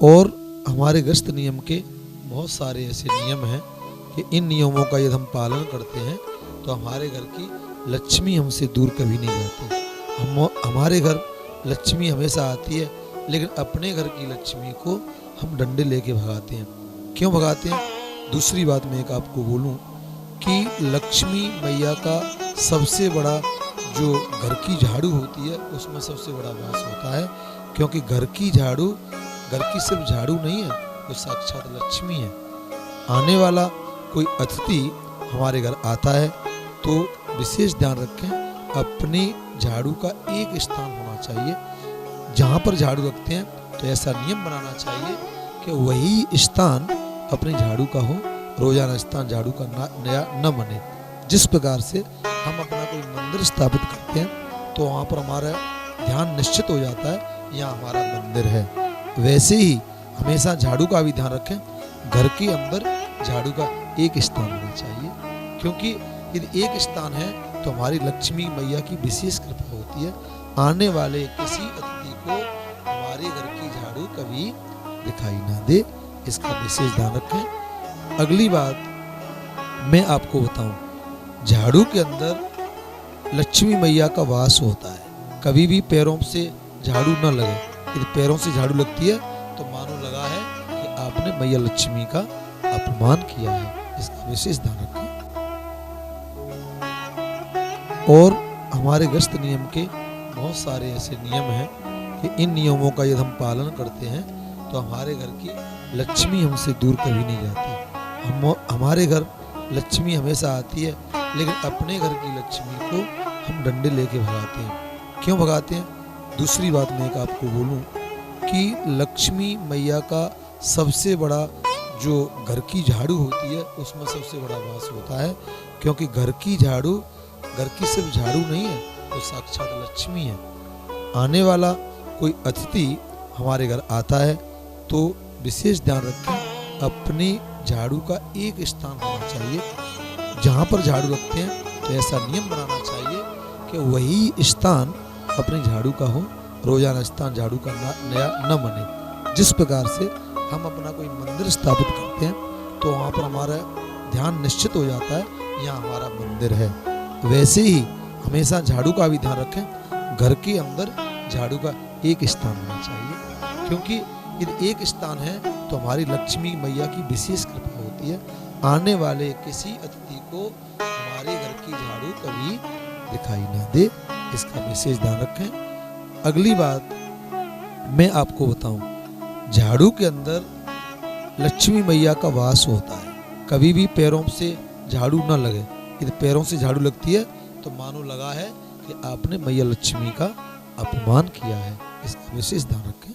और हमारे गृहस्थ नियम के बहुत सारे ऐसे नियम हैं कि इन नियमों का यदि हम पालन करते हैं तो हमारे घर की लक्ष्मी हमसे दूर कभी नहीं जाती। हमारे घर लक्ष्मी हमेशा आती है, लेकिन अपने घर की लक्ष्मी को हम डंडे लेके भगाते हैं। क्यों भगाते हैं? दूसरी बात मैं एक आपको बोलूं कि लक्ष्मी मैया का सबसे बड़ा जो घर की झाड़ू होती है उसमें सबसे बड़ा वास होता है, क्योंकि घर की झाड़ू घर की सिर्फ झाड़ू नहीं है, वो साक्षात लक्ष्मी है। आने वाला कोई अतिथि हमारे घर आता है तो विशेष ध्यान रखें, अपनी झाड़ू का एक स्थान होना चाहिए। जहाँ पर झाड़ू रखते हैं तो ऐसा नियम बनाना चाहिए कि वही स्थान अपनी झाड़ू का हो, रोजाना स्थान झाड़ू का नया न बने। जिस प्रकार से हम अपना कोई मंदिर स्थापित करते हैं तो वहाँ पर हमारा ध्यान निश्चित हो जाता है यहाँ हमारा मंदिर है, वैसे ही हमेशा झाड़ू का भी ध्यान रखें। घर के अंदर झाड़ू का एक स्थान होना चाहिए, क्योंकि यदि एक स्थान है तो हमारी लक्ष्मी मैया की विशेष कृपा होती है। आने वाले किसी अतिथि को हमारे घर की झाड़ू कभी दिखाई ना दे, इसका विशेष ध्यान रखें। अगली बात मैं आपको बताऊं, झाड़ू के अंदर लक्ष्मी मैया का वास होता है। कभी भी पैरों से झाड़ू न लगे। यदि पैरों से झाड़ू लगती है तो मानो लगा है कि आपने मैया लक्ष्मी का अपमान किया है, इसका विशेष ध्यान रखें। और हमारे गृहस्थ नियम के बहुत सारे ऐसे नियम हैं कि इन नियमों का यदि हम पालन करते हैं तो हमारे घर की लक्ष्मी हमसे दूर कभी नहीं जाती। हमारे घर लक्ष्मी हमेशा आती है, लेकिन अपने घर की लक्ष्मी को हम डंडे लेके भगाते हैं। क्यों भगाते हैं? दूसरी बात मैं एक आपको बोलूं कि लक्ष्मी मैया का सबसे बड़ा जो घर की झाड़ू होती है उसमें सबसे बड़ा वास होता है, क्योंकि घर की झाड़ू घर की सिर्फ झाड़ू नहीं है, वो साक्षात लक्ष्मी है। आने वाला कोई अतिथि हमारे घर आता है तो विशेष ध्यान रखें, अपनी झाड़ू का एक स्थान होना चाहिए। जहाँ पर झाड़ू रखते हैं तो ऐसा नियम बनाना चाहिए कि वही स्थान अपनी झाड़ू का हो, रोजाना स्थान झाड़ू का नया न बने। जिस प्रकार से हम अपना कोई मंदिर स्थापित करते हैं तो वहाँ पर हमारा ध्यान निश्चित हो जाता है यहाँ हमारा मंदिर है, वैसे ही हमेशा झाड़ू का भी ध्यान रखें। घर के अंदर झाड़ू का एक स्थान होना चाहिए, क्योंकि यदि एक स्थान है तो हमारी लक्ष्मी मैया की विशेष कृपा होती है। आने वाले किसी अतिथि को हमारे घर की झाड़ू कभी दिखाई ना दे, इसका विशेष ध्यान रखें। अगली बात मैं आपको बताऊं, झाड़ू के अंदर लक्ष्मी मैया का वास होता है। कभी भी पैरों से झाड़ू न लगे। यदि पैरों से झाड़ू लगती है तो मानो लगा है कि आपने मैया लक्ष्मी का अपमान किया है, इसका विशेष ध्यान रखें।